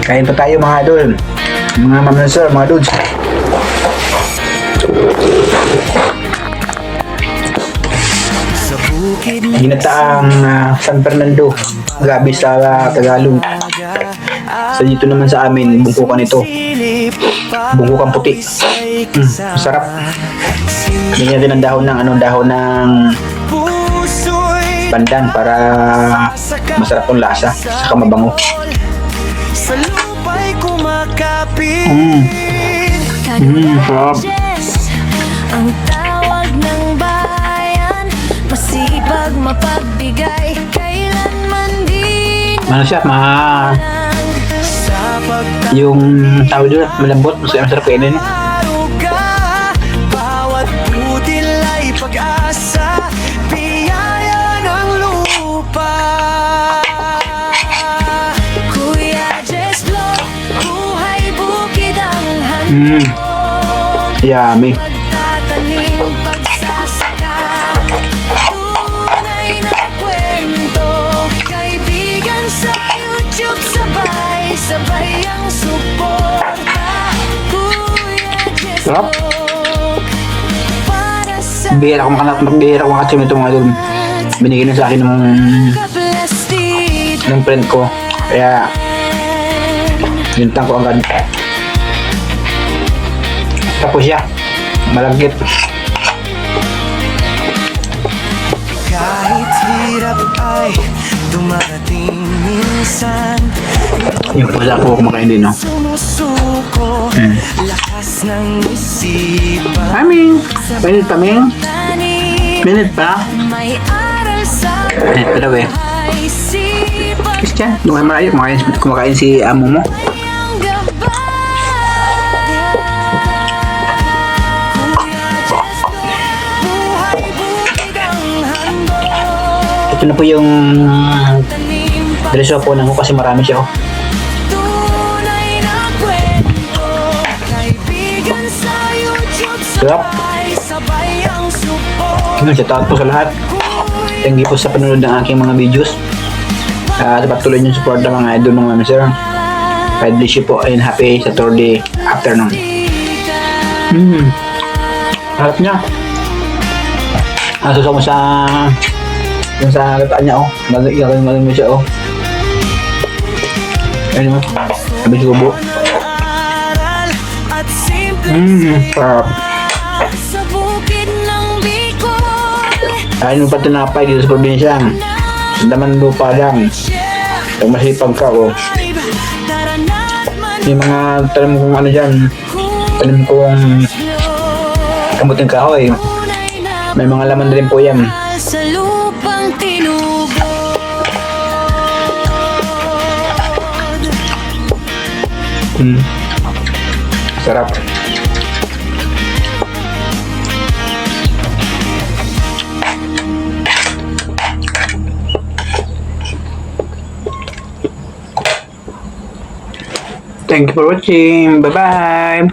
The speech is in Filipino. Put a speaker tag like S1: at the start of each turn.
S1: Kain pa tayo mga idol. Mga mamensor, mga dudes. Ginataang San Fernando, gabi sa Tagalog. So dito naman sa amin, bungkukan ito. Bungkukan puti. Masarap. Ganyan din ang dahon ng dahon ng pandan para masarap ang lasa, saka mabango. Sarap.
S2: Ang tawag ng bayan, masipag mapagbigay, kailanman din.
S1: Ano siya, yung tawag doon, malambot, masarap kainin.
S2: Bawat butil ay pag-asa, biyaya ng lupa. Kuya Jess Vlog, buhay bukid ang handog.
S1: Yummy.
S2: Pagtatanim, pagsasaka, tunay na kwento. Kaibigan sa YouTube, sabay ang suporta. Kuya Jess
S1: Sarap.
S2: Vlog, para sa
S1: Bihira ko makatsim ito mga idol. Binigyan na sa akin ng friend ko. Kaya bintang ko agad. Tapos siya, malagkit.
S2: kahit hirap ay dumarating minsan.
S1: Yung pala ko kumakain din, no?
S2: Sumusuko, lakas ng isipan.
S1: Aming, minute pa, Ming.
S2: Tanim,
S1: Minute pa.
S2: may aral sa
S1: Minute pa daw eh.
S2: isipan.
S1: Christian, doon kayo malayo. Kumakain si amo mo.
S2: Ang gabay. Kuya Jess Vlog, buhay bukid ang handog.
S1: Ito na po yung
S2: Tanim,
S1: dreso po nang kasi marami siya, oh.
S2: tunay na kwento. Kaibigan sa YouTube,
S1: Sarap.
S2: sabay ang support.
S1: Shout out po sa lahat. Thank you po sa panonood ng aking mga videos. Patuloy niyo support ng mga idol ng mga sir. God bless you po and happy Saturday afternoon. Harap niya. Asusa mo sa yung sa gataan niya, oh. Magaling mo siya, oh. Ayun mo. Sabi si Kubo.
S2: Aral at simple
S1: Sarap.
S2: sa bukid ng Bicol.
S1: Ayun mo pa tinapay dito sa probinsya. Daman lupa lang. Pag masipag ka, oh.
S2: Tara na't
S1: Yung mga tanim kong ano dyan. Tanim kong kamuting kahoy. May mga laman rin po yan.
S2: sa lupang tinubod.
S1: Sarap. Thank you for watching. Bye-bye.